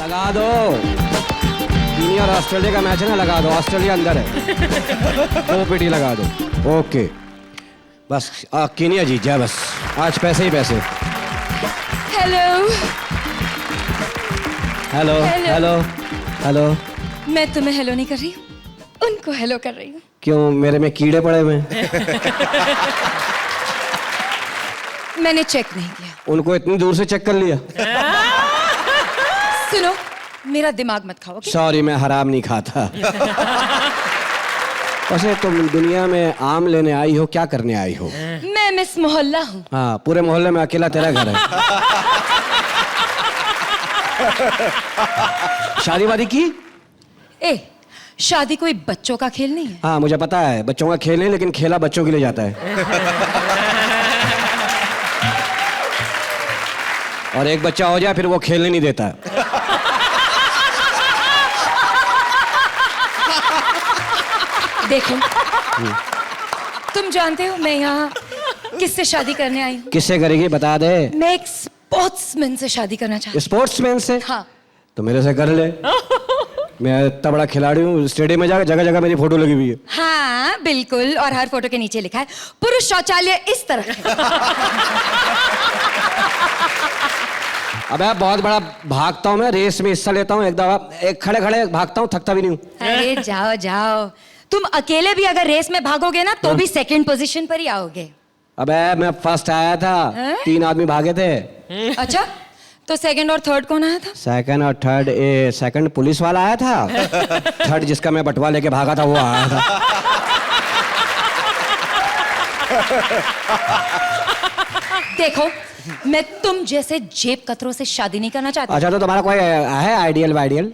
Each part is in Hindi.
लगा दो। कीनिया और ऑस्ट्रेलिया का मैच है ना, लगा दो। ऑस्ट्रेलिया अंदर है। 2 पीटी लगा दो। ओके बस कीनिया जीत जाए बस। आज पैसे ही पैसे। Hello hello hello hello. मैं तुम्हें हेलो नहीं कर रही हूँ, उनको हेलो कर रही हूँ। क्यों, मेरे में कीड़े पड़े हुए हैं? मैंने चेक नहीं किया। उनको इतनी दूर से चेक कर लिया? सुनो, मेरा दिमाग मत खाओ। सॉरी, मैं हराम नहीं खाता। वैसे तुम दुनिया में आम लेने आई हो, क्या करने आई हो? मैं मिस मोहल्ला हूँ। हाँ, पूरे मोहल्ले में अकेला तेरा घर है। शादी वादी की? ए, शादी कोई बच्चों का खेल नहीं है। हाँ मुझे पता है, बच्चों का खेल नहीं, लेकिन खेला बच्चों के लिए जाता है। और एक बच्चा हो जाए फिर वो खेलने नहीं देता। देखो, तुम जानते हो मैं यहाँ किससे शादी करने आई हूँ? किससे करेगी बता दे। मैं एक स्पोर्ट्समैन से शादी करना चाहती स्पोर्ट्समैन से? हूँ। हाँ। तो मेरे से कर ले। मैं इतना बड़ा खिलाड़ी हूँ, स्टेडियम में जाकर जगह जगह मेरी फोटो लगी हुई है। हाँ बिल्कुल, और हर फोटो के नीचे लिखा है पुरुष शौचालय इस तरह है। अबे बहुत बड़ा भागता हूँ मैं, रेस में हिस्सा लेता हूँ। एक दफा एक खड़े खड़े भागता हूँ, थकता भी नहीं हूँ। अरे जाओ जाओ, तुम अकेले भी अगर रेस में भागोगे ना तो भी सेकंड पोजीशन पर ही आओगे। अबे मैं फर्स्ट आया था। 3 आदमी भागे थे। अच्छा, तो सेकंड और थर्ड कौन आया था? सेकंड और थर्ड, सेकंड पुलिस वाला आया था। थर्ड जिसका मैं बटवा लेके भागा था वो आया था। देखो, मैं तुम जैसे जेब कतरों से शादी नहीं करना चाहती। अच्छा, तो तुम्हारा कोई है आइडियल वाइडियल?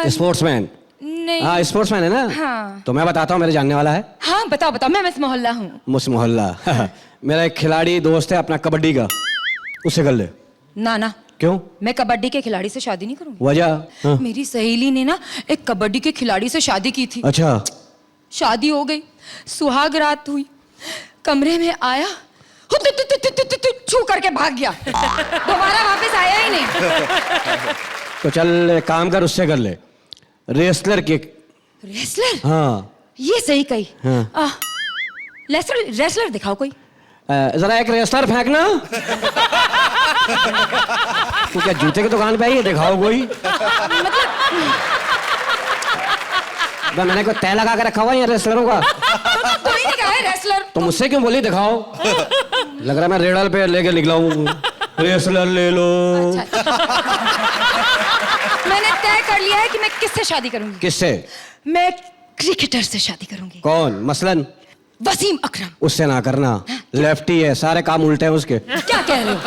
स्पोर्ट्समैन? नहीं। हाँ स्पोर्ट्समैन है ना। हाँ। तो मैं बताता हूँ, मेरे जानने वाला है। हाँ बताओ बताओ, मैं मिस मोहल्ला हूँ। मुस मोहल्ला। मेरा एक खिलाड़ी दोस्त है अपना कबड्डी का, उससे कर ले। ना ना, क्यों? मैं कबड्डी के खिलाड़ी से शादी नहीं करूंगी। वजह? हाँ। मेरी सहेली ने ना एक कबड्डी के खिलाड़ी से शादी की थी। अच्छा। शादी हो गई, सुहाग रात हुई, कमरे में आया, छू करके भाग गया। दोबारा वापस आया ही नहीं। तो चल एक काम कर, उससे कर ले। रेसलर के। रेसलर? हाँ ये सही कही। हाँ। रेसलर रेसलर दिखाओ कोई। जरा एक रेसलर फेंकना। तू क्या जूते की दुकान पे आई है? दिखाओ कोई। मतलब मैंने कोई तय लगा के रखा हुआ है रेसलरों का। तो कोई नहीं कहा है रेसलर। तो मुझसे क्यों बोली दिखाओ? लग रहा है मैं रेडल पे लेके निकला हूँ। रेसलर ले लो। अच्छा। मैंने तय कर लिया है कि मैं किससे शादी करूंगी। किससे? मैं क्रिकेटर से शादी करूंगी। कौन? मसलन वसीम अकरम। उससे ना करना, लेफ्टी है, सारे काम उल्टे हैं उसके। क्या कह रहे हो?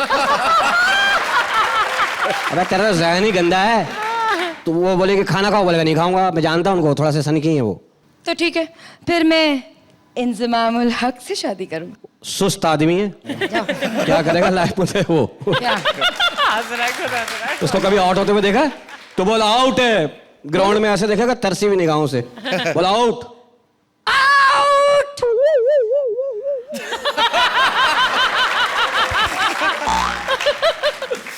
अबे तेरा ज़हन ही गंदा है। तो वो बोले कि खाना खाओ, बोलेगा नहीं खाऊंगा। मैं जानता हूँ उनको, थोड़ा सा सनकी है वो। तो ठीक है, फिर मैं इंजमामुल हक से शादी करूंगी। सुस्त आदमी है। क्या करेगा लाइफ में से वो? क्या? उसको कभी आउट होते हुए देखा है? तो बोल आउट है। ग्राउंड में ऐसे देखेगा, तरसी भी निगाहों से। बोल आउट। आउट।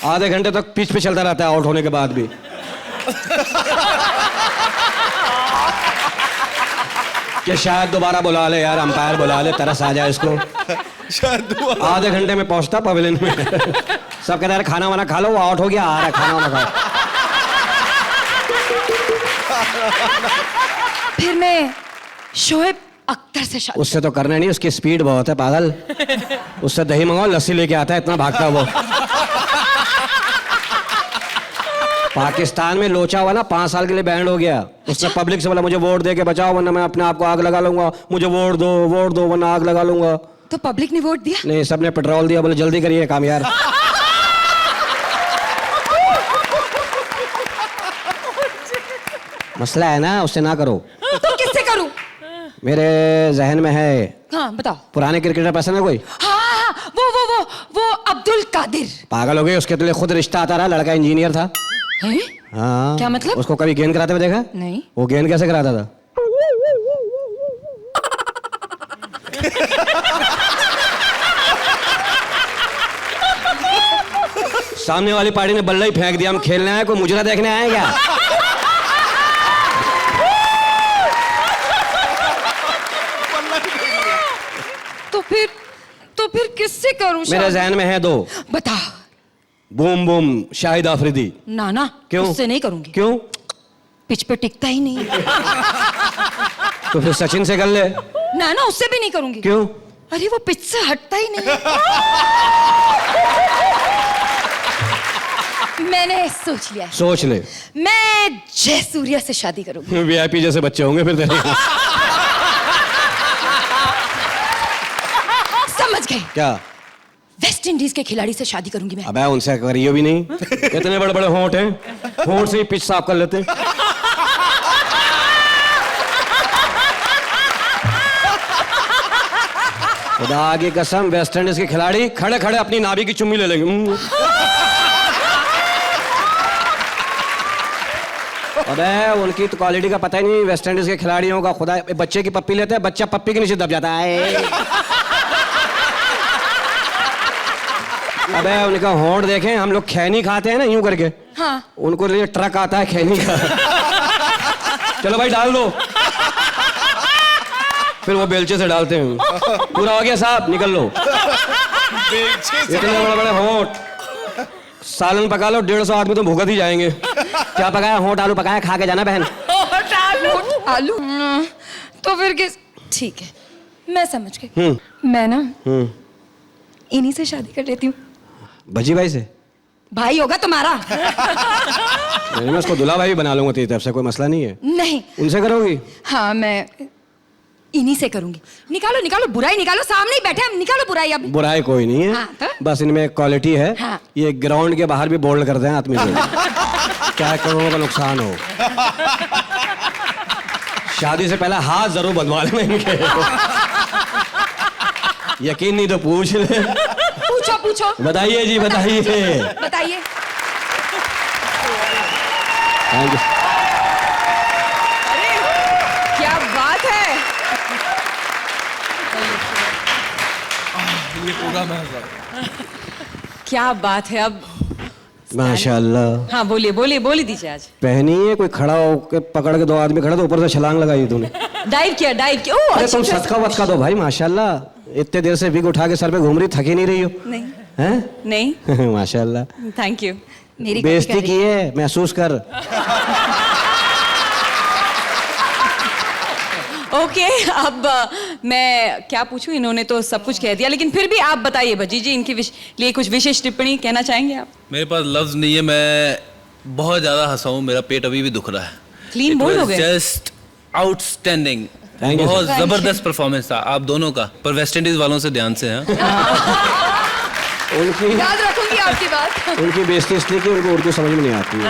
आधे घंटे तक पिच पे चलता रहता है आउट होने के बाद भी। कि शायद दोबारा बुला ले यार, अंपायर बुला ले, तरस आ जाए इसको। आधे घंटे में पहुंचता पवेलियन में। सब कहते हैं खाना वाना खा लो, वो आउट हो गया, आ रहा है खाना वाना खाओ। फिर मैं शोएब अख्तर से शादी। उससे तो करना नहीं, उसकी स्पीड बहुत है पागल। उससे दही मंगाओ, लस्सी लेके आता है, इतना भागता है वो। पाकिस्तान में लोचा हुआ ना, 5 साल के लिए बैंड हो गया। उसने पब्लिक से बोला मुझे वोट दे के बचाओ वरना मैं अपने आप को आग लगा लूंगा, मुझे वोट दो वरना आग लगा लूंगा। तो पब्लिक ने वोट दिया? नहीं, सबने पेट्रोल दिया, बोले जल्दी करिए काम यार। मसला है ना, उससे ना करो। तो किससे करूं? मेरे जहन में है। हाँ बताओ। पुराने क्रिकेटर पसंद है कोई? हाँ, वो अब्दुल कादिर। पागल हो गई, उसके लिए खुद रिश्ता आता रहा, लड़का इंजीनियर था। हैं? हाँ। क्या मतलब? उसको कभी गेंद कराते हुए देखा? नहीं। वो गेंद कैसे कराता था? सामने वाली पार्टी ने बल्ला ही फेंक दिया, हम खेलने आए कोई मुजरा देखने आए क्या? तो फिर किससे करूं? मेरे जहन में है 2। बता। Boom boom Shahid Afridi. ना क्यों? उससे नहीं करूंगी। क्यों? पिच पे टिकता ही नहीं। तो फिर सचिन से कर ले। ना उससे भी नहीं करूंगी। क्यों? अरे वो पिच से हटता ही नहीं। मैंने सोच लिया। सोच ले। मैं जयसूर्या से शादी करूंगी। वीआईपी जैसे बच्चे होंगे फिर तेरे। समझ गए क्या? वेस्ट इंडीज के खिलाड़ी से शादी करूंगी मैं। अबे उनसे करियो भी नहीं, कितने बड़े बड़े होंठ हैं, होंठ से ही पिच साफ कर लेते। खुदा की कसम वेस्ट इंडीज के खिलाड़ी खड़े खड़े अपनी नाभि की चुम्मी ले लेंगे। अबे उनकी तो क्वालिटी का पता ही नहीं वेस्ट इंडीज के खिलाड़ियों का। खुदा, बच्चे की पप्पी लेते हैं, बच्चा पप्पी के नीचे दब जाता है। अबे उनका होंठ देखें, हम लोग खैनी खाते हैं ना यूं करके। हाँ। उनको लिए ट्रक आता है खैनी का। चलो भाई डाल दो, फिर वो बेलचे से डालते हैं। पूरा हो गया साहब, निकल लो। इतने बड़े बड़े होंठ, सालन पका लो, 150 आदमी तो भूखत ही जाएंगे। क्या पकाया? होंठ आलू पकाया, खा के जाना बहन। होंठ आलू। तो फिर किस? ठीक है, मैं समझ गई। मैं ना इन्हीं से शादी कर लेती हूँ। भजी भाई से? भाई होगा तुम्हारा। नहीं, मैं उसको दुल्हा भाई बना लूंगा तेरी तरफ से, कोई मसला नहीं है। नहीं। उनसे करोगी? हाँ, मैं इन्हीं से करूंगी। निकालो बुराई निकालो, सामने ही बैठे हम, निकालो बुराई अब। बुराई कोई नहीं है। हाँ, तो? बस इनमें एक क्वालिटी है। हाँ। ये ग्राउंड के बाहर भी बोल्ड कर दें आदमी को। क्या करोड़ों का नुकसान हो। शादी से पहले हाथ जरूर बंधवा लेना इनके। यकीन नहीं तो पूछ ले। पूछो। बताइए जी, बताइए। Thank you. अरे क्या बात है। ये पूरा क्या बात है। अब माशाल्लाह। हाँ बोली दीजिए। आज पहनी है, कोई खड़ा होकर पकड़ के 2 आदमी खड़े तो ऊपर से छलांग लगाई तूने। डाइव किया। अरे तुम सदका वदका दो भाई, माशाल्लाह। इतने देर से विग उठा के सर पे घूम रही, थकी नहीं रही हो? नहीं। हैं? नहीं। माशाल्लाह। Thank you. मेरी बेइज्जती की है, महसूस कर। ओके, अब मैं क्या पूछूं? इन्होंने तो सब कुछ कह दिया, लेकिन फिर भी आप बताइए भजी जी, इनके लिए कुछ विशेष टिप्पणी कहना चाहेंगे आप? मेरे पास लफ्ज नहीं है, मैं बहुत ज्यादा हंसा हूं, मेरा पेट अभी भी दुख रहा है। क्लीन बोल हो गए। जस्ट आउटस्टैंडिंग, Thank you, बहुत sir. जबरदस्त परफॉर्मेंस था आप दोनों का, पर वेस्ट इंडीज वालों से ध्यान से। उनकी याद रखूंगी आपकी बात। उनकी बेइज्जती इसलिए कि उनको उर्दू समझ में नहीं आती है।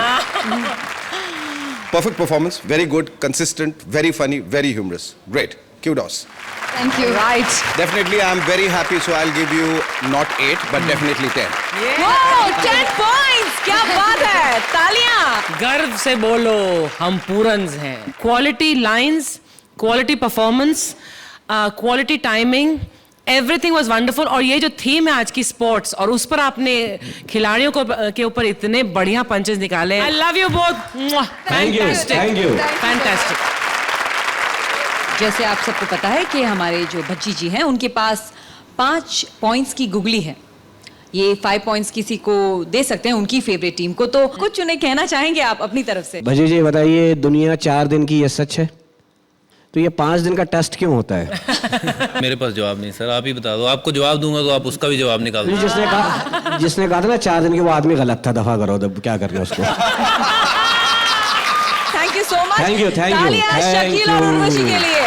Perfect performance, very good, consistent, very funny, very humorous. Great. Kudos. Thank you. Right. Definitely, I'm very happy, so I'll give you not 8, but definitely 10. 10 points. क्या बात है, तालियां। गर्व से बोलो, हम पूरन्स हैं। Quality lines, quality performance, quality timing, everything was wonderful. और ये जो थीम है आज की स्पोर्ट्स, और उस पर आपने खिलाड़ियों को के ऊपर इतने बढ़िया पंचेस निकाले। I love you both. Thank you. Fantastic. जैसे आप सबको पता है कि हमारे जो भज्जी जी हैं, उनके पास 5 पॉइंट्स की गुगली है। ये 5 पॉइंट्स किसी को दे सकते हैं, उनकी फेवरेट टीम को। तो कुछ उन्हें कहना चाहेंगे आप अपनी तरफ से? भजी जी बताइए, दुनिया 4 दिन की, ये सच है? तो ये 5 दिन का टेस्ट क्यों होता है? मेरे पास जवाब नहीं सर, आप ही बता दो। आपको जवाब दूंगा तो आप उसका भी जवाब निकाल दो। जिसने कहा था ना 4 दिन के, वो आदमी गलत था। दफा करो, तब क्या करना उसको। Thank you so much. Thank you. तालियां Thank शकील और you. उर्वशी के लिए।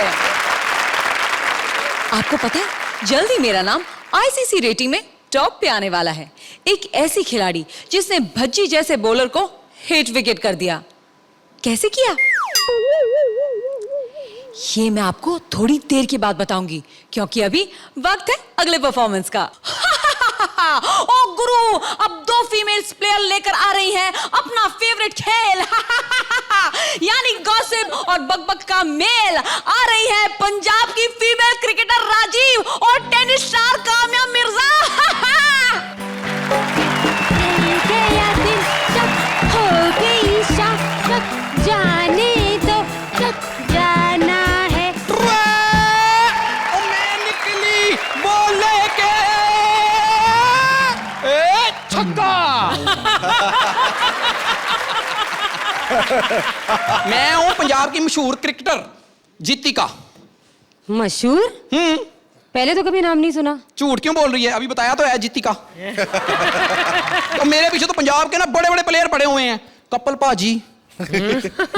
आपको पता है, जल्द ही मेरा नाम आईसीसी रेटिंग में टॉप पे आने वाला है। एक ऐसी खिलाड़ी जिसने भज्जी जैसे बॉलर को हिट विकेट कर दिया। कैसे किया, ये मैं आपको थोड़ी देर के बाद बताऊंगी, क्योंकि अभी वक्त है अगले परफॉर्मेंस का। ओ गुरु, अब 2 फीमेल्स प्लेयर लेकर आ रही हैं अपना फेवरेट खेल। यानी गॉसिप और बकबक का मेल। आ रही है पंजाब की फीमेल क्रिकेटर राजीव और टेनिस स्टार काम्या मिर्जा। जाने दो तक जाना है। ओ मैं निकली बोले के छक्का। मैं हूं पंजाब की मशहूर क्रिकेटर जीतिका। मशहूर? पहले तो कभी नाम नहीं सुना। झूठ क्यों बोल रही है? अभी बताया तो है जीतिका। तो मेरे पीछे तो पंजाब के ना बड़े बड़े प्लेयर पड़े हुए हैं। कपिल पाजी,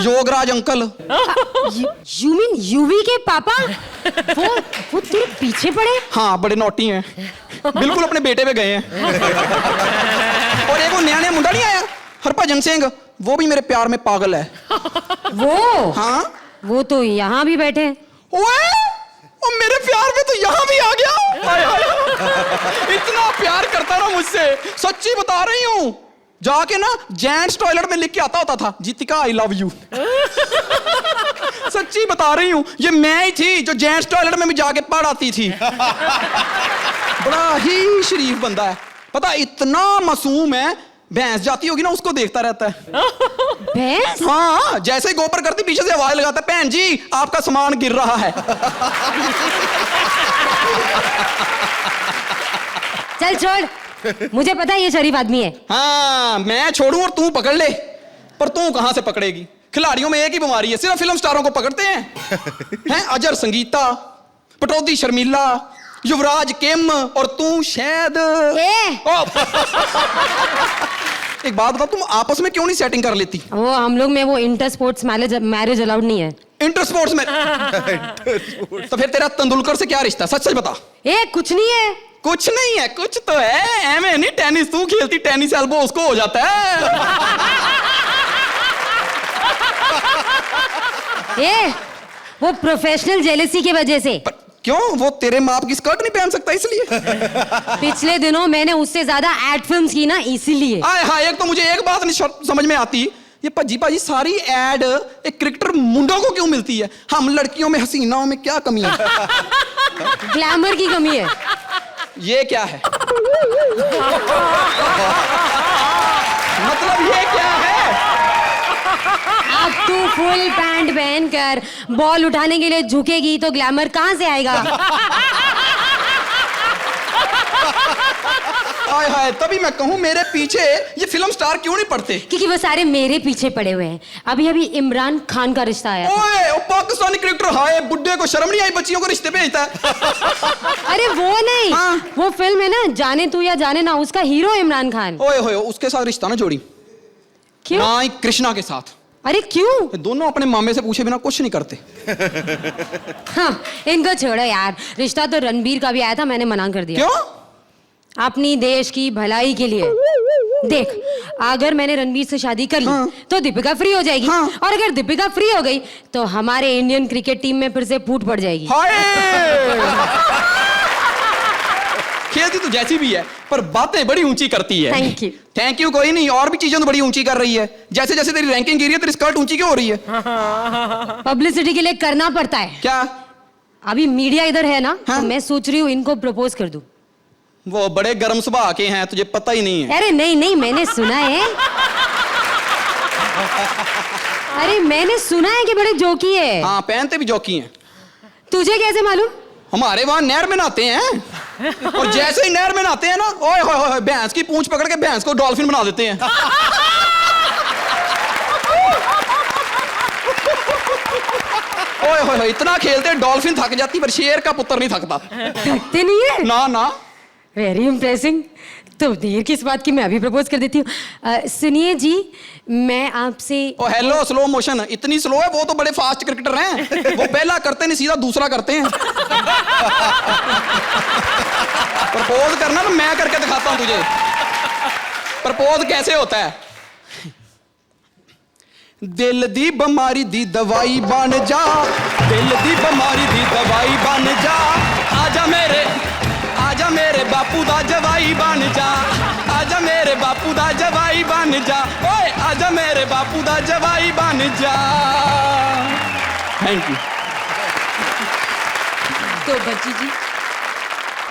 Yograj uncle. You mean UV के पापा? वो तेरे पीछे पड़े? हाँ, बड़े नोटी हैं, बिल्कुल अपने बेटे पे गए हैं। और एक वो नया नया मुंडा नहीं आया, हरभजन सिंह, वो भी मेरे प्यार में पागल है। वो? हाँ, वो तो यहाँ भी बैठे हैं। ओए, वो मेरे प्यार में तो यहाँ भी आ गया। हाय हाय। इतना प्यार करता ना मुझसे, सच्ची बता रही हूँ। जाके ना जेंट्स टॉयलेट में लिख के आता होता था, जीतिका आई लव यू। सच्ची बता रही हूँ, ये मैं ही थी जो जेंट्स टॉयलेट में भी जाके पढ़ आती थी। बड़ा ही शरीफ बंदा है, पता, इतना मासूम है। भैंस जाती होगी ना, उसको देखता रहता है। भैंस? हाँ, जैसे ही गोबर करती पीछे से आवाज लगाता है, बहन जी आपका सामान गिर रहा है। चल छोड़, मुझे पता है ये शरीफ आदमी है। हाँ, मैं छोड़ू और तू पकड़ ले, पर तू कहां से पकड़ेगी? खिलाड़ियों में एक ही बीमारी है, सिर्फ फिल्म स्टारों को पकड़ते हैं। अजर संगीता, पटौदी शर्मिला, युवराज किम, और तू शायद एक बात बता, तुम आपस में क्यों नहीं सेटिंग कर लेती? वो हम लोग में वो इंटर स्पोर्ट्स मैरिज अलाउड नहीं है। इंटर स्पोर्ट्स में? तो फिर तेरा तेंदुलकर से क्या रिश्ता? सच सच बता। कुछ नहीं है। कुछ नहीं है, कुछ तो है। एम नहीं, टेनिस तू खेलती, टेनिस एल्बो उसको हो जाता है। वो प्रोफेशनल जेलेसी की वजह से। पर क्यों? वो तेरे माप की स्कर्ट नहीं पहन सकता इसलिए? पिछले दिनों मैंने उससे ज्यादा एड फिल्म्स की ना, इसीलिए। हाँ, एक तो मुझे एक बात नहीं समझ में आती, ये पाजी सारी एड एक क्रिकेटर मुंडों को क्यों मिलती है? हम लड़कियों में, हसीनाओं में क्या कमी है? ग्लैमर की कमी है। ये क्या है? मतलब ये क्या है? अब तू फुल पैंट पहनकर बॉल उठाने के लिए झुकेगी तो ग्लैमर कहां से आएगा? हाय हाय, तभी मैं कहूं मेरे पीछे ये फिल्म स्टार क्यों नहीं पड़ते? क्योंकि वो सारे मेरे पीछे पड़े हुए हैं। अभी अभी इमरान खान का रिश्ता आया था। ओए, वो पाकिस्तानी क्रिकेटर, हाय बुड्ढे को शर्म नहीं आई बच्चियों को रिश्ते भेजता है। अरे वो नहीं, हाँ। वो फिल्म है ना, जाने तू या जाने ना, उसका हीरो इमरान खान। ओए होए, उसके साथ रिश्ता ना जोड़ी। क्यों? ना ही कृष्णा के साथ। अरे क्यों? दोनों अपने मामे से पूछे बिना कुछ नहीं करते। हाँ, इनको छोड़ो यार। रिश्ता तो रणबीर का भी आया था, मैंने मना कर दिया। क्यों? अपनी देश की भलाई के लिए। देख, अगर मैंने रणबीर से शादी कर ली, हाँ। तो दीपिका फ्री हो जाएगी। हाँ। और अगर दीपिका फ्री हो गई तो हमारे इंडियन क्रिकेट टीम में फिर से फूट पड़ जाएगी। हाय। खेलती तो जैसी भी है, पर बातें बड़ी ऊंची करती है। Thank you. थैंक यू कोई नहीं, और भी चीजें तो बड़ी ऊंची कर रही है। जैसे जैसे तेरी रैंकिंग गिरी है, तेरी स्कर्ट ऊंची क्यों हो रही है? पब्लिसिटी के लिए करना पड़ता है। क्या? अभी मीडिया इधर है ना, हाँ? तो मैं सोच रही हूँ इनको प्रपोज कर दूं। वो बड़े गर्म स्वभाव के हैं, तुझे पता ही नहीं है। अरे नहीं नहीं, मैंने सुना है। अरे मैंने सुना है कि बड़े जोकी है। हाँ, पहनते भी जौकी हैं। तुझे कैसे मालूम? हमारे वहां नहर में नहाते हैं, और जैसे ही नहर में नहाते हैं ना, ओए होए होए, भैंस की पूंछ पकड़ के भैंस को डॉल्फिन बना देते हैं। ओए होए होए, इतना खेलते हैं, डॉल्फिन थक जाती, पर शेर का पुत्र नहीं थकता। थकते नहीं है? ना ना। Very impressing. तो देर किस बात की, मैं अभी प्रपोज कर देती हूँ। सुनिए जी, मैं आपसे। ओ हेलो, स्लो मोशन इतनी स्लो है? वो तो बड़े फास्ट क्रिकेटर हैं, वो पहला करते नहीं सीधा दूसरा करते हैं। प्रपोज करना ना, मैं करके दिखाता हूं तुझे प्रपोज कैसे होता है। दिल दी बीमारी दी दवाई बन जा, दिल दी बीमारी दी दवाई बन जा, आजा मेरे बापू दा जवाई बन जा, आजा मेरे बापू दा जवाई बन जा, ओए आजा मेरे बापू दा जवाई बन जा। Thank you. तो बच्ची जी,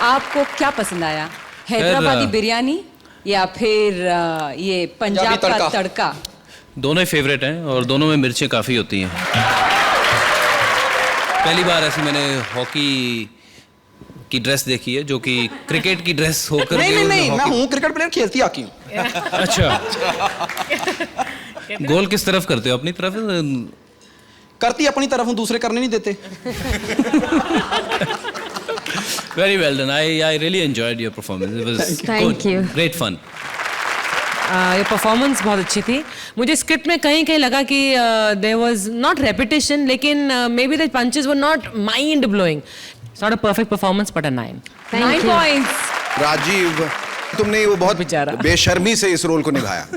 आपको क्या पसंद आया? हैदराबादी बिरयानी या फिर ये पंजाब का तड़का? दोनों ही फेवरेट हैं और दोनों में मिर्चें काफ़ी होती हैं। पहली बार ऐसी मैंने हॉकी की ड्रेस देखी है जो कि क्रिकेट की ड्रेस होकर नहीं, मैं हूँ क्रिकेट प्लेयर, खेलती हॉकी हूँ। अच्छा। गोल किस तरफ करते हो, अपनी तरफ? करती अपनी तरफ हूँ, दूसरे करने नहीं देते। Very well done. I really enjoyed your performance. It was Thank good. you. Great fun. ये परफॉर्मेंस बहुत अच्छी थी। मुझे स्क्रिप्ट में कहीं कहीं लगा कि देयर वाज नॉट रेपिटेशन, लेकिन maybe the punches were not mind blowing. It's not a perfect performance but a 9 points. Rajeev, तुमने वो बहुत बेचारा। बेशर्मी से इस रोल को निभाया।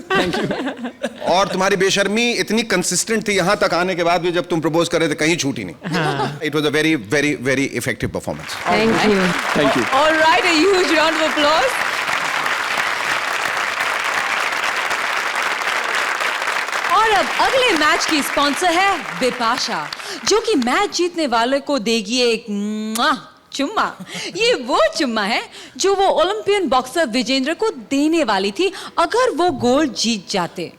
और तुम्हारी बेशर्मी इतनी कंसिस्टेंट थी यहाँ तक आने के बाद भी, जब तुम प्रपोज कर रहे थे कहीं छूटी नहीं। It was a very very very effective performance. Thank you. Thank you. All right, a huge round of applause. और अब अगले मैच की स्पॉन्सर है बिपाशा, जो कि मैच जीतने वाले को देगी एक चुम्मा। ये वो चुम्मा है जो वो ओलंपियन बॉक्सर विजेंद्र को देने वाली थी अगर वो गोल्ड जीत जाते,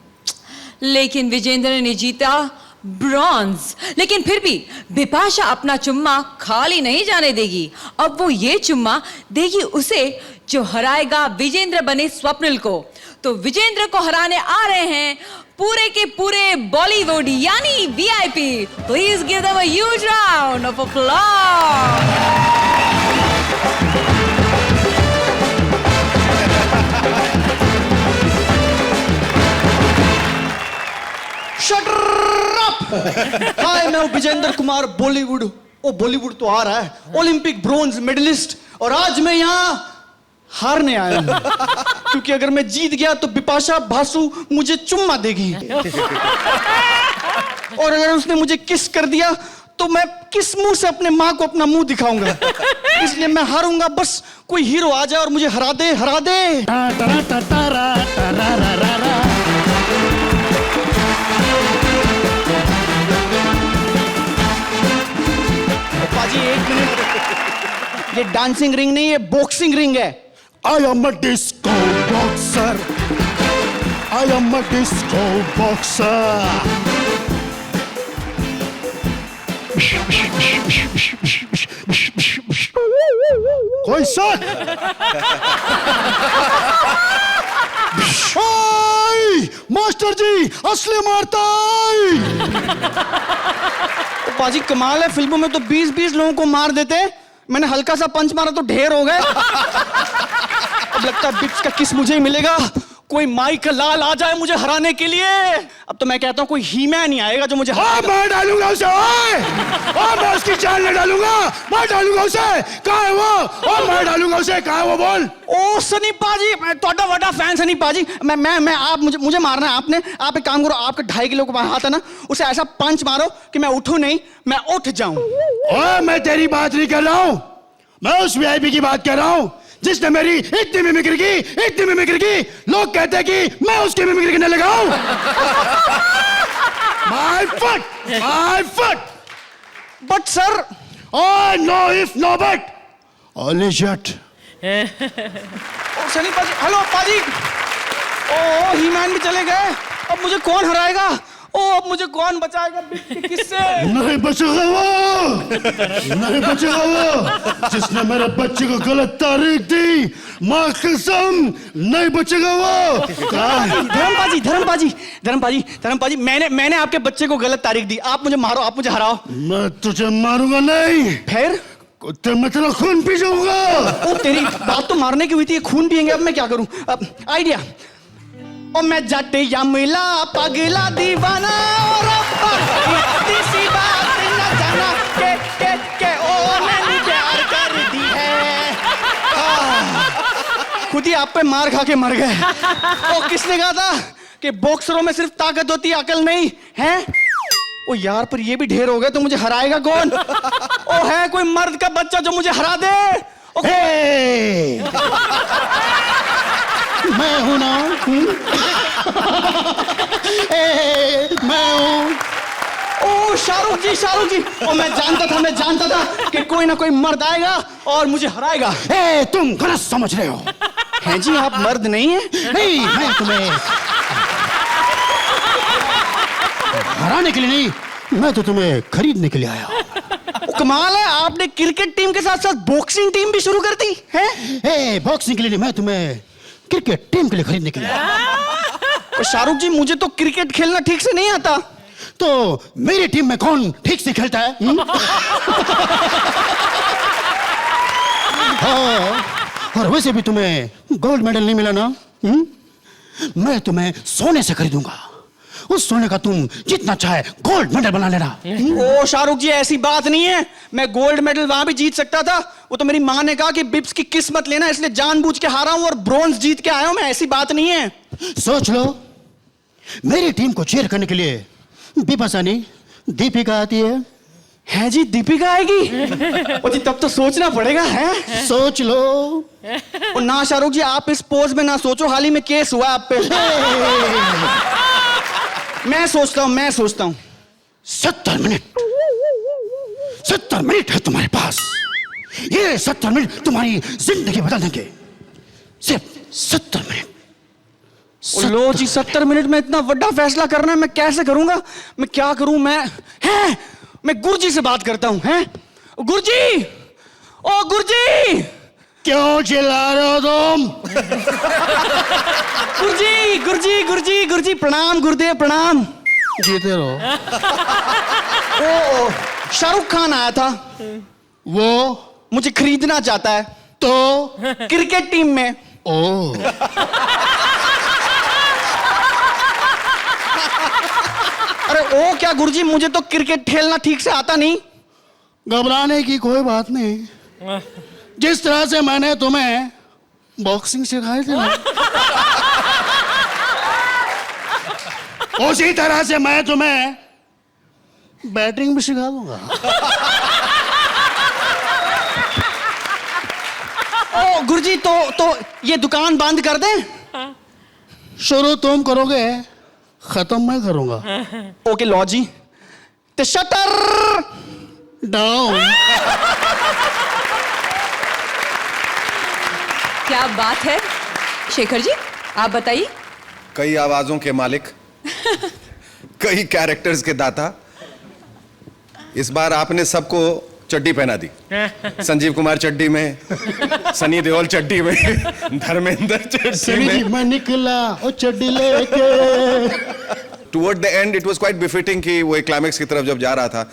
लेकिन विजेंद्र ने जीता ब्रॉन्ज। लेकिन फिर भी बिपाशा अपना चुम्मा खाली नहीं जाने देगी। अब वो ये चुम्मा देगी उसे जो हराएगा विजेंद्र बने स्वप्निल को। तो विजेंद्र को हराने आ रहे हैं पूरे के पूरे बॉलीवुड यानी VIP. Please give them a huge round of applause. Hi, मैं हूँ विजेंद्र कुमार बॉलीवुड। ओ बॉलीवुड तो आ रहा है, ओलंपिक ब्रोंज मेडलिस्ट, और आज मैं यहाँ हारने आया हूँ क्योंकि अगर मैं जीत गया तो बिपाशा बासु मुझे चुम्मा देगी, और अगर उसने मुझे किस कर दिया तो मैं किस मुंह से अपने माँ को अपना मुंह दिखाऊंगा। इसलिए मैं हारूंगा, बस कोई हीरो आ जाए और मुझे हरा दे, हरा दे। पाजी एक मिनट, ये डांसिंग रिंग नहीं, ये बॉक्सिंग रिंग है। I am a disco boxer. I am a disco boxer. कोई सर? मास्टर जी असली मारता है। पाजी कमाल है, फिल्मों में तो 20-20 लोगों को मार देते हैं, मैंने हल्का सा पंच मारा तो ढेर हो गए। अब लगता है बिट्स का किस मुझे ही मिलेगा। कोई माइक लाल आ जाए मुझे हराने के लिए। अब तो मैं कहता हूँ कोई हीमैन ही आएगा जो मुझे मैं डालूंगा उसे। मैं उसकी जान नहीं डालूंगा, मैं डालूंगा उसे। कहाँ है वो? मैं डालूंगा उसे। कहाँ है वो? बोल। ओ सनी पाजी, मैं थोड़ा बड़ा फैन सनी पाजी। मैं आप मुझे मारना है आपने। आप एक काम करो, आपके 2.5 किलो का हाथ है ना, उसे ऐसा पंच मारो कि मैं उठूं नहीं, मैं उठ जाऊं। मैं तेरी बात नहीं कर रहा हूं, मैं उस वीआईपी की बात कर रहा हूं जिसने मेरी इतनी मिमिक्री की। लोग कहते हैं कि मैं उसकी मिमिक्री करने लगा हूं। My foot. But sir, no if no but, only shut. ओ सनी पाजी, हेलो पाजी। ओ हीमैन भी चले गए, अब मुझे कौन हराएगा? ओ अब मुझे कौन बचाएगा किससे? नहीं बचेगा वो जिसने मेरे बच्चे को गलत तारीख दी। माँ कसम नहीं बचेगा वो। धर्म पाजी, मैंने आपके बच्चे को गलत तारीख दी। आप मुझे मारो, आप मुझे हराओ। मैं तुझे मारूंगा नहीं, फिर कुत्ते में तेरा खून पी जाऊंगा। ओ तेरी बात तो मारने की हुई थी, खून पिएंगे। अब मैं क्या करूं? आइडिया। ओ मैं जट या मिला पगला दीवाना, और सी बात न जाना के ओ मैंने प्यार कर दी है। खुद ही आप पे मार खा के मर गए। ओ किसने कहा था कि बॉक्सरों में सिर्फ ताकत होती है, अकल नहीं है? ओ यार, पर ये भी ढेर हो गए, तो मुझे हराएगा कौन? ओ है कोई मर्द का बच्चा जो मुझे हरा दे? मैं हूं ना, मैं हूं। ओ शाहरुख जी, ओ मैं जानता था कि कोई ना कोई मर्द आएगा और मुझे हराएगा। तुम गलत समझ रहे हो। हैं जी, आप मर्द नहीं हैं? नहीं, मैं तुम्हें हराने के लिए नहीं, मैं तो तुम्हें खरीदने के लिए आया। कमाल है, आपने क्रिकेट टीम के साथ साथ बॉक्सिंग टीम भी शुरू कर दी है? ए, बॉक्सिंग के लिए नहीं, मैं तुम्हें क्रिकेट टीम के लिए खरीदने के लिए आया। शाहरुख जी, मुझे तो क्रिकेट खेलना ठीक से नहीं आता। तो मेरी टीम में कौन ठीक से खेलता है? हाँ, और वैसे भी तुम्हें गोल्ड मेडल नहीं मिला ना? मैं तुम्हें सोने से खरीदूंगा। उस सोने का तुम जितना चाहे गोल्ड मेडल बना लेना। ओ शाहरुख जी, ऐसी बात नहीं है। मैं गोल्ड मेडल वहां भी जीत सकता था। वो तो मेरी माँ ने कहा कि बिप्स की किस्मत लेना, इसलिए जानबूझ के हारा हूं और ब्रॉन्ज जीत के आया हूं मैं। ऐसी बात नहीं है। सोच लो, मेरी टीम को चीयर करने के लिए बिपाशा नहीं, दीपिका आती है जी? दीपिका आएगी? ओ जी, तब तो सोचना पड़ेगा है। सोच लो। और ना शाहरुख जी, आप इस पोज में ना सोचो, हाल ही में केस हुआ आप पे। मैं सोचता हूं 70 मिनट है तुम्हारे पास। ये 70 मिनट तुम्हारी जिंदगी बदल देंगे। सिर्फ 70 मिनट। लो जी, 70 मिनट में इतना बड़ा फैसला करना है, मैं कैसे करूंगा? मैं क्या करूं? मैं गुरुजी से बात करता हूं। हैं गुरुजी, ओ गुरुजी। क्यों चिल्ला रहे हो तुम? गुरुजी गुरुजी गुरुजी गुरुजी, प्रणाम गुरुदेव, प्रणाम। जीते रहो। ओ शाहरुख खान आया था, वो मुझे खरीदना चाहता है तो क्रिकेट टीम में। ओ, अरे ओ क्या गुरुजी, मुझे तो क्रिकेट खेलना ठीक से आता नहीं। घबराने की कोई बात नहीं। जिस तरह से मैंने तुम्हें बॉक्सिंग सिखाई थी ना, उसी तरह से मैं तुम्हें बैटिंग भी सिखा दूंगा। ओ गुरुजी, तो ये दुकान बंद कर दें? शुरू तुम करोगे, खत्म मैं करूंगा। ओके लो जी, तो शटर डाउन। क्या बात है शेखर जी, आप बताइए। कई आवाजों के मालिक, कई कैरेक्टर्स के दाता, इस बार आपने सबको चड्डी पहना दी। संजीव कुमार चड्डी में, सनी देओल चड्डी में, धर्मेंद्र चड्डी में। मैं निकला और चड्डी लेके। Toward the end it was quite befitting कि वो एक क्लाइमेक्स की तरफ जब जा रहा था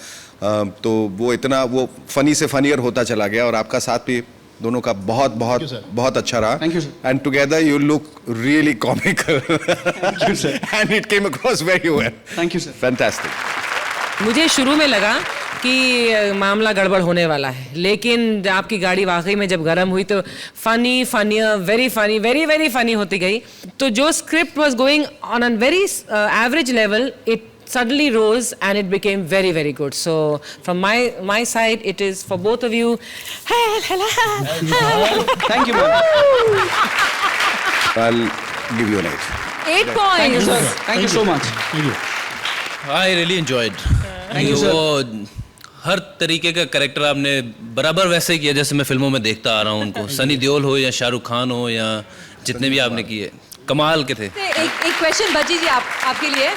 तो वो इतना वो फनी से फनियर होता चला गया, और आपका साथ भी दोनों का बहुत बहुत बहुत अच्छा रहा। Thank you, sir. And together you look really comical and it came across very well. Thank you sir. Fantastic. मुझे शुरू में लगा कि मामला गड़बड़ होने वाला है, लेकिन आपकी गाड़ी वाकई में जब गर्म हुई तो funny funnier, very funny, very very funny होती गई। तो जो script was going on an very average level, it suddenly rose and it became very very good. So from my side, it is for both of you. Thank you ma'am. I'll give you an 8. 8 thank you points. Sir, thank you so much. I really enjoyed. you, sir. वो हर तरीके का कैरेक्टर आपने बराबर वैसे ही किया जैसे मैं फिल्मों में देखता आ रहा हूँ उनको। सनी देओल हो या शाहरुख खान हो या जितने भी आपने किए, कमाल के थे। एक क्वेश्चन बची जी आपके लिए।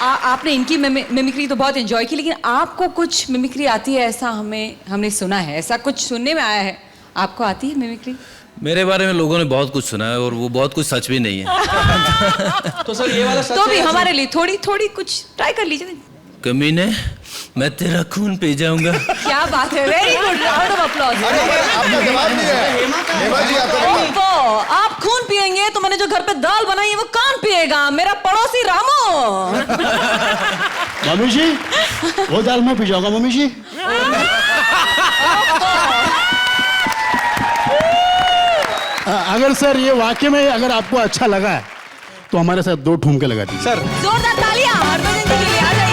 आपने इनकी मिमिक्री तो बहुत एंजॉय की, लेकिन आपको कुछ मिमिक्री आती है ऐसा हमने सुना है, ऐसा कुछ सुनने में आया है। आपको आती है मिमिक्री? मेरे बारे में लोगों ने बहुत कुछ सुना है और वो बहुत कुछ सच भी नहीं है। तो सर ये वाला सच तो भी है? हमारे लिए थोड़ी कुछ ट्राई कर लीजिए। कमीने, मैं तेरा खून पी जाऊंगा। क्या बात है, very good, round of applause. आपका जवाब नहीं है हेमा जी, आपका जवाब। आप खून पिएंगे तो मैंने जो घर पे दाल बनाई है वो कौन पिएगा? मेरा पड़ोसी रामू। मम्मी जी, वो दाल मैं पी जाऊंगा मम्मी जी। अगर सर ये वाकई में अगर आपको अच्छा लगा है तो हमारे साथ 2 ठुमके लगा दीजिए। सर जोरदार तालियां हरभजन जी के लिए, आ जाइए।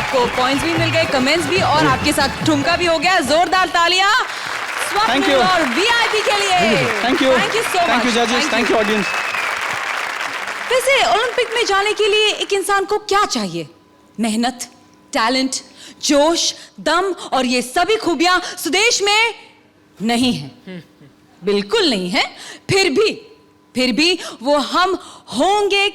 आपको पॉइंट्स भी मिल गए, कमेंट्स भी, और आपके साथ ठुमका भी हो गया। जोरदार तालियां Thank स्वप्निल you. और वीआईपी के लिए। Thank you thank you so much. Thank you जजेस, थैंक यू ऑडियंस। वैसे ओलंपिक में जाने के लिए एक इंसान को क्या चाहिए? मेहनत, टैलेंट, जोश, दम, और ये सभी खूबियां सुदेश में नहीं है, बिल्कुल नहीं है। फिर भी वो हम होंगे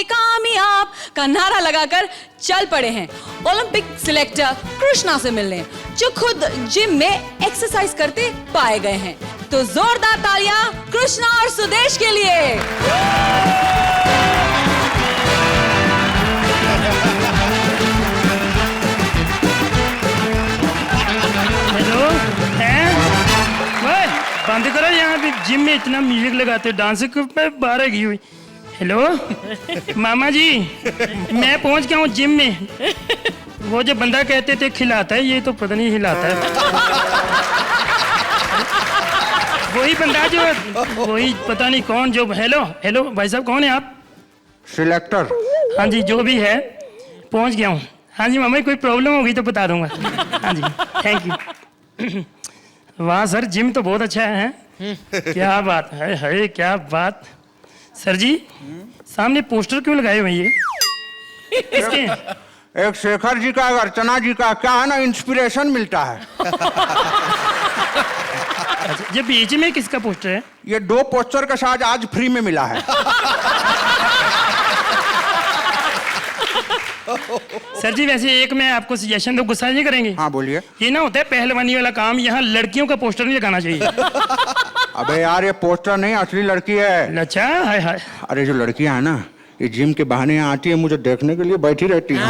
कामयाब का नारा लगाकर चल पड़े हैं ओलंपिक सिलेक्टर कृष्णा से मिलने, जो खुद जिम में एक्सरसाइज करते पाए गए हैं। तो जोरदार तालियां कृष्णा और सुदेश के लिए। हेलो हैं? ओए, बंद करो, यहाँ पे जिम में इतना म्यूजिक लगाते हो, डांस पे बाहर गई हुई। हेलो मामा जी, मैं पहुंच गया हूँ जिम में। वो जो बंदा कहते थे खिलाता है, ये तो पता नहीं हिलाता है। वही बंदा जो, वही पता नहीं कौन जो। हेलो हेलो भाई साहब, कौन है आप? सिलेक्टर। हाँ जी, जो भी है, पहुंच गया हूँ। हाँ जी मामा, कोई प्रॉब्लम होगी तो बता दूंगा। हाँ जी, थैंक यू। वाह सर, जिम तो बहुत अच्छा है। क्या बात है, क्या बात। सर जी, सामने पोस्टर क्यों लगाए हुए हैं ये? किसके? एक शेखर जी का, एक अर्चना जी का। क्या है ना, इंस्पिरेशन मिलता है। अच्छा, ये बीच में किसका पोस्टर है? ये 2 पोस्टर का साथ आज फ्री में मिला है। सर जी, वैसे एक मैं आपको सजेशन दो, गुस्सा नहीं करेंगे? हाँ बोलिए। ये ना होता है पहलवानी वाला काम, यहाँ लड़कियों का पोस्टर नहीं लगाना चाहिए। अबे यार, ये पोस्टर नहीं, असली लड़की है। अच्छा, हाय हाय। अरे जो लड़कियां है ना, ये जिम के बहाने यहाँ आती है, मुझे देखने के लिए बैठी रहती है।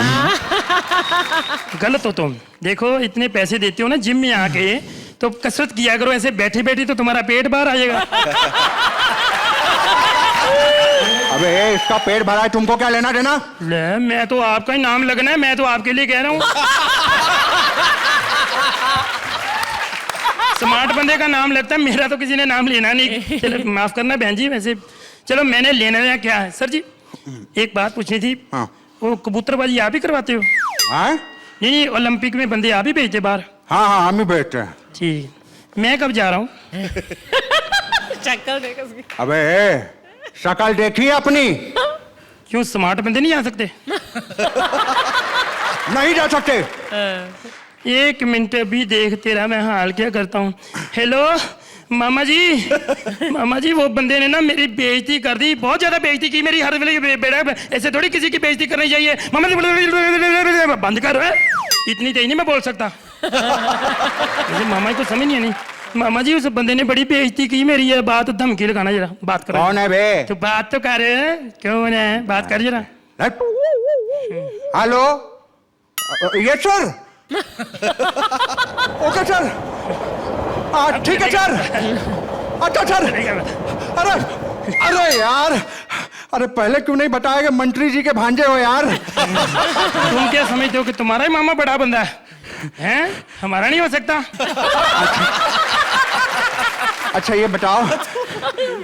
गलत हो तुम। देखो, इतने पैसे देते हो ना जिम में आके, तो कसरत किया करो। ऐसे बैठे बैठे तो तुम्हारा पेट बाहर आ जाएगा। अबे इसका पेट भरा है, तुमको क्या लेना देना? ले, मैं तो आपका ही नाम लगना है, मैं तो आपके लिए कह रहा हूँ। स्मार्ट बंदे का नाम लगता है, मेरा तो किसी ने नाम लेना नहीं। चलो माफ करना बहन जी, वैसे चलो मैंने लेना क्या है। सर जी, एक बात पूछनी थी। हाँ। वो कबूतरबाजी आप ही करवाते हो? हाँ? नहीं, ओलंपिक में बंदे आप ही भेजते बाहर? हाँ हाँ, हम ही बैठते हैं। ठीक, मैं कब जा रहा हूँ? अबे शक्ल देखी अपनी? क्यों, स्मार्ट बंदे नहीं आ सकते? नहीं जा सकते। एक मिनट अभी देख तेरा मैं हाल क्या करता हूँ। हेलो मामा जी, वो बंदे ने ना मेरी बेइज्जती कर दी, बहुत ज्यादा बेइज्जती की मेरी। हर वेले बेटा, ऐसे थोड़ी किसी की बेइज्जती करनी चाहिए। मामा जी, बंद कर। इतनी तेज नहीं मैं बोल सकता। मामा जी को समझ नहीं। मामा जी, उस बंदे ने बड़ी बेइज्जती की मेरी। ये बात धमकी लगाना, जरा बात कर। कौन है बे? तो बात तो कर, कौन है, बात कर जरा। हेलो, ये सर। ओके सर, ठीक है सर। अच्छा सर। अरे यार, अरे पहले क्यों नहीं बताया कि मंत्री जी के भांजे हो यार? तुम क्या समझते हो कि तुम्हारा ही मामा बड़ा बंदा है? हमारा नहीं हो सकता? अच्छा ये बताओ,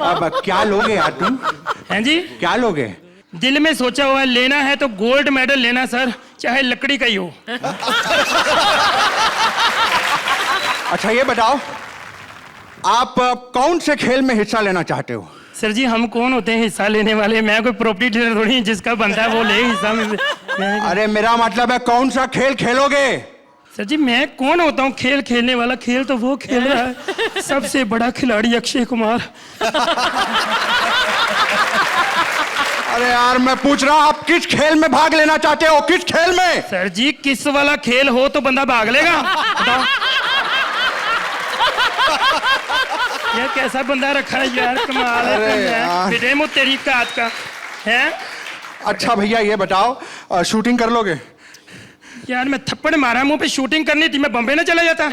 अब क्या लोगे यार तुम? हैं जी? क्या लोगे? दिल में सोचा हुआ है, लेना है तो गोल्ड मेडल लेना सर, चाहे लकड़ी का ही हो। अच्छा ये बताओ, आप कौन से खेल में हिस्सा लेना चाहते हो? सर जी, हम कौन होते हैं हिस्सा लेने वाले? मैं कोई प्रॉपर्टी डीलर थोड़ी, जिसका बनता है वो ले हिस्सा में। अरे मेरा मतलब है कौन सा खेल खेलोगे? सर जी, मैं कौन होता हूँ खेल खेलने वाला? खेल तो वो खेल रहा है, सबसे बड़ा खिलाड़ी अक्षय कुमार। अरे यार मैं पूछ रहा हूँ, आप किस खेल में भाग लेना चाहते हो? किस खेल में? सर जी, किस वाला खेल हो तो बंदा भाग लेगा। बताओ। ये कैसा बंदा रखा है यार, कमाल है। बेटे मुझ तेरी काट का है। अच्छा भैया ये बताओ, शूटिंग कर लोगे? यार मैं थप्पड़ मारा मुंह पे, शूटिंग करनी थी, मैं बम्बे ना चला जाता।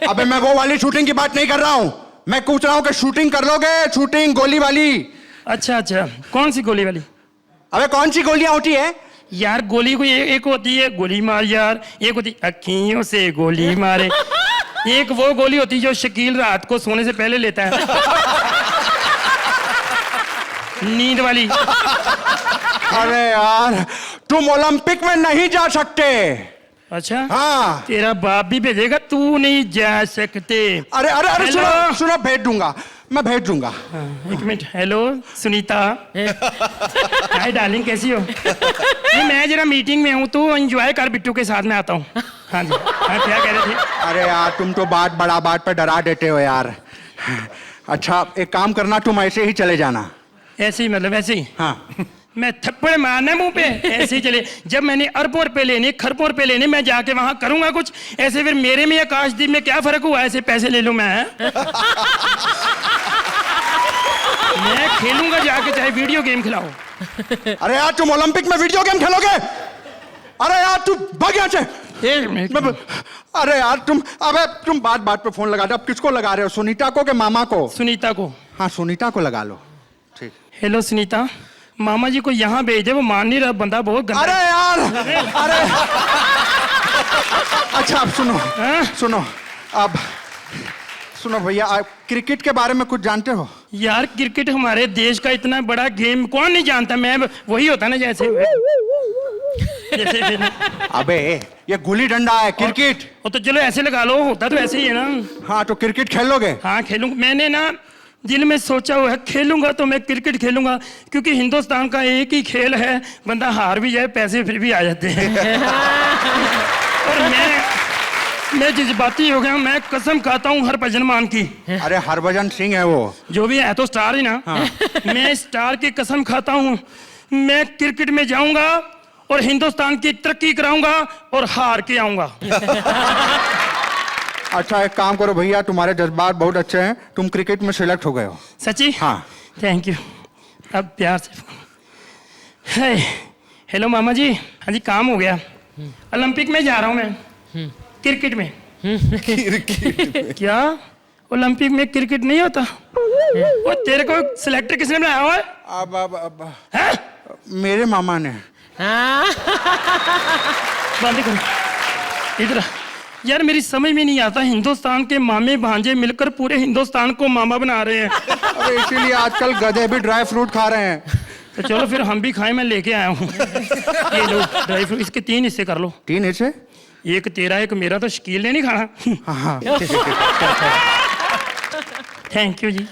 अबे मैं वो वाली शूटिंग की बात नहीं कर रहा हूँ, मैं पूछ रहा हूँ कि शूटिंग कर लोगे? शूटिंग गोली वाली। अच्छा, कौन सी गोली वाली? अबे कौन सी गोलियां होती है यार? गोली को एक होती है गोली मार यार, एक होती अखियों से गोली मारे, एक वो गोली होती है जो शकील रात को सोने से पहले लेता है, नींद वाली। अरे यार तुम ओलंपिक में नहीं जा सकते। अच्छा हाँ। तेरा बाप भी भेजेगा, तू नहीं जा सकते। अरे अरे अरे हेलो। सुनो सुनो, भेज दूंगा, मैं भेज दूंगा। एक minute. Hello Sunita. Hi darling, कैसी हो? नहीं, मैं जरा मीटिंग में हूँ, तू एंजॉय कर, बिट्टू के साथ में आता हूँ। हाँ जी, हाँ क्या कह रहे थे? अरे यार तुम तो बड़ा बात पे डरा देते हो यार। अच्छा एक काम करना, तुम ऐसे ही चले जाना। ऐसे ही मतलब ऐसे ही? हाँ। मैं थप्पड़ मारना मुंह पे? ऐसे ही चले? जब मैंने अरबों रुपए लेने, खरबों रुपए लेने, मैं जाके वहां करूंगा कुछ ऐसे, फिर मेरे में आकाशदीप में क्या फर्क हुआ? ऐसे पैसे ले लूं मैं? मैं खेलूंगा जाके, चाहे वीडियो गेम खिलाओ। अरे यार तुम ओलंपिक में वीडियो गेम खेलोगे? अरे यार तुम भाग यहाँ से। एक मिनट। अरे यार तुम बात पे फोन लगा दो। अब किसको लगा रहे हो, सुनीता को के मामा को? सुनीता को। हाँ सुनीता को लगा लो। ठीक। हेलो सुनीता, मामा जी को यहाँ भेज दे, वो मान नहीं रहा, बंदा बहुत गंदा। अरे यार अरे अच्छा अब सुनो। हाँ? सुनो भैया, आप क्रिकेट के बारे में कुछ जानते हो? यार क्रिकेट हमारे देश का इतना बड़ा गेम, कौन नहीं जानता? मैं वही होता ना जैसे फिर। अबे ये गुल्ली डंडा है, क्रिकेट। वो तो चलो ऐसे लगा लो, होता तो ऐसे ही है ना। हाँ तो क्रिकेट खेलोगे? हाँ खेलूंगा। मैंने ना दिल में सोचा हुआ है, खेलूंगा तो मैं क्रिकेट खेलूंगा, क्योंकि हिंदुस्तान का एक ही खेल है, बंदा हार भी जाए पैसे फिर भी आ जाते हैं। और मैं जज्बाती हो गया, मैं कसम खाता हूँ हरभजन मान की। अरे हरभजन सिंह है वो। जो भी है तो स्टार ही ना। हाँ। मैं स्टार की कसम खाता हूँ, मैं क्रिकेट में जाऊंगा और हिंदुस्तान की तरक्की कराऊंगा और हार के आऊंगा। अच्छा एक काम करो भैया, तुम्हारे जज्बात बहुत अच्छे हैं, तुम क्रिकेट में सिलेक्ट हो गए हो। सच्ची? हाँ। Thank you. अब प्यार से। हेलो मामा जी। हाँ जी काम हो गया। ओलंपिक में जा रहा हूँ मैं, क्रिकेट में। क्या ओलंपिक में क्रिकेट नहीं होता? वो तेरे को सिलेक्टर किसने बनाया हुआ है? अब हैं? मेरे मामा ने। बंद करो इधर। यार मेरी समझ में नहीं आता, हिंदुस्तान के मामे भांजे मिलकर पूरे हिंदुस्तान को मामा बना रहे हैं। अरे इसीलिए आजकल गधे भी ड्राई फ्रूट खा रहे हैं। तो चलो फिर हम भी खाएं, मैं लेके आया हूँ। ये लो ड्राई फ्रूट, इसके 3 हिस्से कर लो। 3 हिस्से? एक तेरा एक मेरा, तो शकील ने नहीं खाना। हाँ। थैंक यू जी।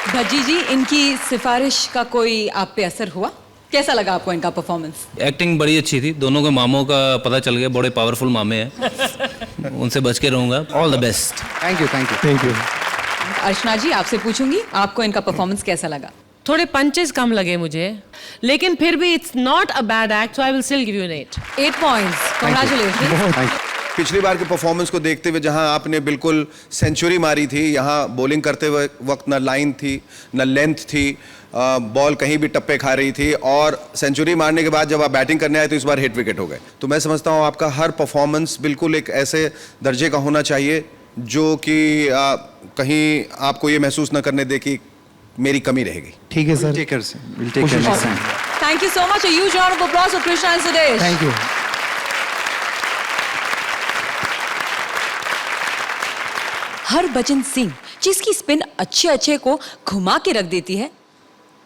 भज्जी जी, इनकी सिफारिश का कोई आप पे असर हुआ? कैसा लगा आपको इनका परफॉर्मेंस? एक्टिंग बड़ी अच्छी थी, दोनों के मामों का पता चल गया, बड़े पावरफुल मामे हैं। उनसे बच के रहूंगा। All the best. Thank you. Archana ji आपसे पूछूंगी, आपको इनका परफॉर्मेंस कैसा लगा? थोड़े पंचेस कम लगे मुझे, लेकिन फिर भी it's not a bad act, so I will still give you an 8। 8 points. Congratulation. पिछली बार के परफॉर्मेंस को देखते हुए जहां आपने बिल्कुल सेंचुरी मारी थी, यहां बॉलिंग करते हुए वक्त ना लाइन थी ना लेंथ थी, बॉल कहीं भी टप्पे खा रही थी, और सेंचुरी मारने के बाद जब आप बैटिंग करने आए तो इस बार हिट विकेट हो गए। तो मैं समझता हूं आपका हर परफॉर्मेंस बिल्कुल एक ऐसे दर्जे का होना चाहिए जो कि कहीं आपको ये महसूस न करने दे कि मेरी कमी रहेगी। ठीक है sir. Thank you so much. A huge round of applause for Krishna and Sudesh. Thank you. Harbhajan Singh जिसकी स्पिन अच्छे अच्छे को घुमा के रख देती है,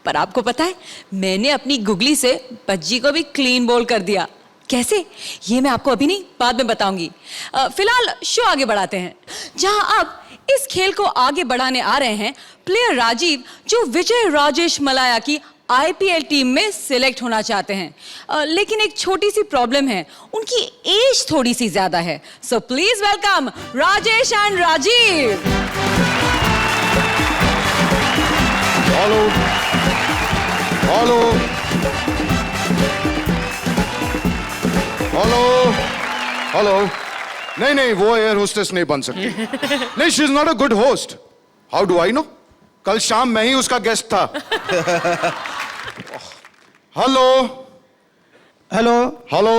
पर आपको पता है मैंने अपनी गुगली से बज्जी को भी क्लीन बॉल कर दिया। कैसे, ये मैं आपको अभी नहीं बाद में बताऊंगी। फिलहाल शो आगे बढ़ाते हैं, जहां अब इस खेल को आगे बढ़ाने आ रहे हैं प्लेयर राजीव, जो विजय राजेश मलाया की आईपीएल टीम में सिलेक्ट होना चाहते हैं। लेकिन एक छोटी सी प्रॉब्लम है, उनकी एज थोड़ी सी ज्यादा है। So please welcome Rajesh and Rajeev. Hello hello hello hello. नहीं वो एयर होस्टेस नहीं बन सकती। नहीं, she is not a good host. How do I know? कल शाम मैं ही उसका गेस्ट था। Hello hello hello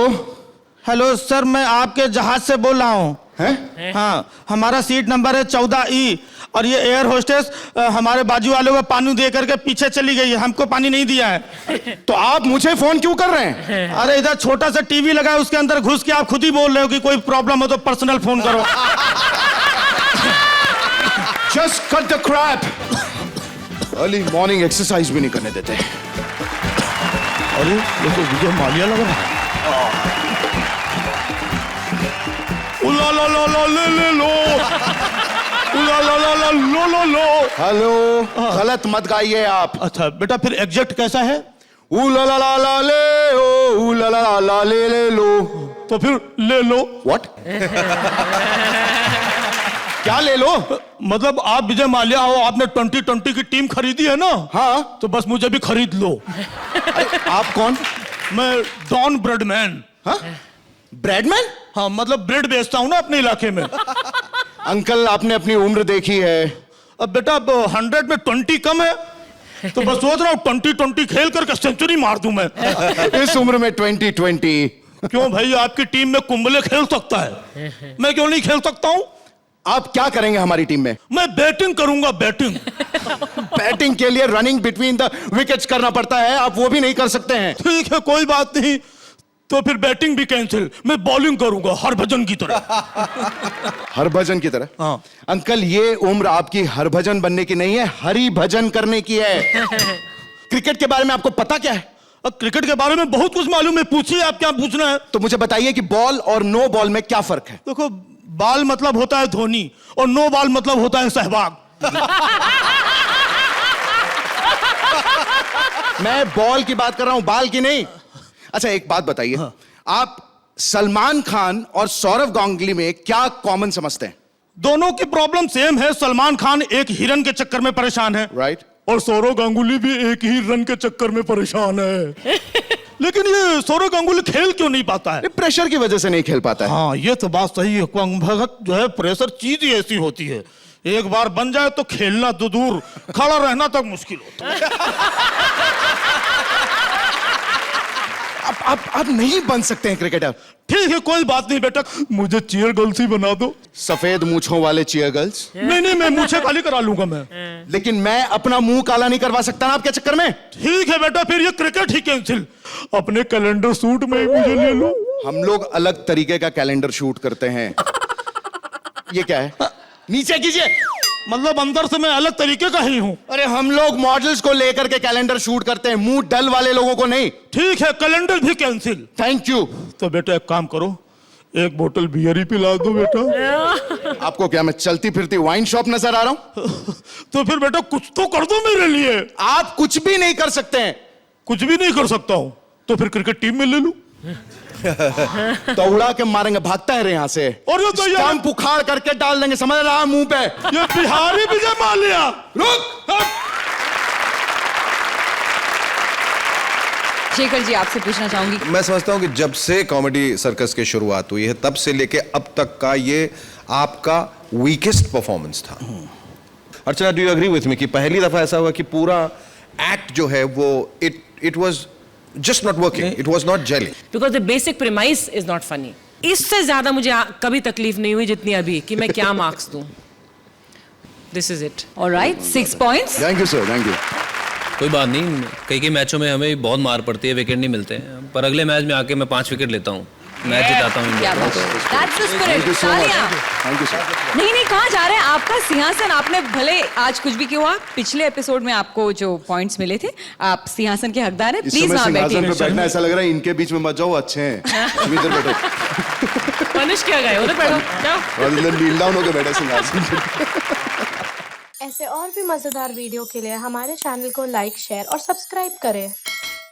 hello sir, मैं आपके जहाज से बोल रहा हूँ। हैं? हाँ, हमारा सीट नंबर है 14E, और ये एयर होस्टेस हमारे बाजू वालों को पानी दे करके पीछे चली गई है, हमको पानी नहीं दिया है। तो आप मुझे फोन क्यों कर रहे हैं? अरे इधर छोटा सा टीवी लगा है, उसके अंदर घुस के आप खुद ही बोल रहे हो कि कोई प्रॉब्लम हो तो पर्सनल फोन करो। Just cut the crap. Early morning exercise भी नहीं करने देते। अरे ये तो विजय माल्या लग रहा है। उला ला ला ला ले लो, उला ला ला ला लो। हेलो, गलत मत गाइए आप। अच्छा बेटा, फिर एग्जैक्ट कैसा है? ऊ ला ला ला ला ले ओ, ऊ ला ला ला ले लो। तो फिर ले लो। व्हाट? क्या ले लो? मतलब आप विजय माल्या हो, आपने 2020 की टीम खरीदी है ना? हाँ। तो बस मुझे भी खरीद लो। आप कौन? मैं डॉन ब्रेडमैन। हाँ? ब्रेडमैन? हाँ, मतलब ब्रेड बेचता हूँ ना अपने इलाके में। अंकल, आपने अपनी उम्र देखी है? अब बेटा 100 में 20 कम है, तो बस सोच रहा हूँ 2020 खेल करके सेंचुरी मार दूं मैं। इस उम्र में 2020? क्यों भाई, आपकी टीम में कुंबले खेल सकता है, मैं क्यों नहीं खेल सकता हूँ? आप क्या करेंगे हमारी टीम में? मैं बैटिंग करूंगा, बैटिंग। बैटिंग के लिए रनिंग बिटवीन द विकेट्स करना पड़ता है, आप वो भी नहीं कर सकते हैं। ठीक है, कोई बात नहीं, तो फिर बैटिंग भी कैंसिल, मैं बॉलिंग करूंगा हरभजन की तरह। हरभजन की तरह? हाँ। अंकल, ये उम्र आपकी हरभजन बनने की नहीं है, हरि भजन करने की है। क्रिकेट के बारे में आपको पता क्या है? क्रिकेट के बारे में बहुत कुछ मालूम है, पूछिए आप क्या पूछना है। तो मुझे बताइए कि बॉल और नो बॉल में क्या फर्क है? देखो, बाल मतलब होता है धोनी और नो बॉल मतलब होता है सहवाग। मैं बॉल की बात कर रहा हूं, बाल की नहीं। अच्छा, एक बात बताइए। हाँ। आप सलमान खान और सौरव गांगुली में क्या कॉमन समझते हैं? दोनों की प्रॉब्लम सेम है। सलमान खान एक हिरन के चक्कर में परेशान है, राइट, और सौरव गांगुली भी एक ही रन के चक्कर में परेशान है। लेकिन ये सौरव गांगुली खेल क्यों नहीं पाता है? प्रेशर की वजह से नहीं खेल पाता है। हाँ, ये तो बात सही है। भगत जो है, प्रेशर चीज ही ऐसी होती है, एक बार बन जाए तो खेलना तो दूर, खड़ा रहना तक मुश्किल होता है। आप नहीं बन सकते हैं क्रिकेटर। ठीक है, कोई बात नहीं बेटा, मुझे चीयर गर्ल्स ही बना दो। सफेद मूंछों वाले चीयर गर्ल्स? नहीं, मैं मूंछें काली करा लूंगा मैं। लेकिन मैं अपना मुंह काला नहीं करवा सकता ना आपके चक्कर में। ठीक है बेटा, फिर ये क्रिकेट ही कैंसिल, अपने कैलेंडर शूट में ही मुझे ले लो। हम लोग अलग तरीके का कैलेंडर शूट करते हैं। ये क्या है? नीचे कीजिए। मतलब अंदर से मैं अलग तरीके का ही हूँ। अरे हम लोग मॉडल्स को लेकर के कैलेंडर शूट करते हैं, मुंह डल वाले लोगों को नहीं। ठीक है, कैलेंडर भी कैंसिल। Thank you. तो बेटा एक काम करो, एक बोतल बियर ही पिला दो बेटा। आपको क्या मैं चलती फिरती वाइन शॉप नजर आ रहा हूँ? तो फिर बेटा कुछ तो कर दो मेरे लिए। आप कुछ भी नहीं कर सकते हैं। कुछ भी नहीं कर सकता हूँ, तो फिर क्रिकेट टीम में ले लूं। तो उड़ा के मारेंगे, भागता है यहाँ से, और ये तो स्टंप उखाड़ करके डाल देंगे, समझ रहा मुंह पे। ये बिहारी विजय माल्या। रुक। शेखर जी, आपसे पूछना चाहूंगी। मैं समझता हूं कि जब से कॉमेडी सर्कस की शुरुआत हुई है, तब से लेके अब तक का ये आपका वीकेस्ट परफॉर्मेंस था। Archana, do you agree with me कि पहली दफा ऐसा हुआ कि पूरा एक्ट जो है वो it was just not working, it was not gelling, because the basic premise is not funny. इससे ज्यादा मुझे कभी तकलीफ नहीं हुई जितनी अभी कि मैं क्या मार्क्स दूं। This is it. All right, 6 points. Thank you sir, thank you. कोई बात नहीं, कई मैचों में हमें बहुत मार पड़ती है, विकेट नहीं मिलते हैं, पर अगले मैच में आके मैं 5 विकेट लेता हूँ, मैच जिताता हूँ। क्या बात है। That's the spirit. तालियां। Thank you sir. नहीं, कहाँ जा रहे हैं? आपका सिंहासन, आपने भले आज कुछ भी किया, पिछले एपिसोड में आपको जो पॉइंट्स मिले थे, आप सिंहासन के हकदार हैं। इस प्लीज समय वहां सिंहासन पे बैठिए। बैठना ऐसा लग रहा है इनके बीच में मत जाओ, अच्छे हैं। इधर बैठो। पनिश किया गया, उधर बैठो। और इधर नील डाउन होकर बैठे सिंहासन पे। ऐसे और भी मजेदार वीडियो के लिए हमारे चैनल को लाइक, शेयर और सब्सक्राइब करें।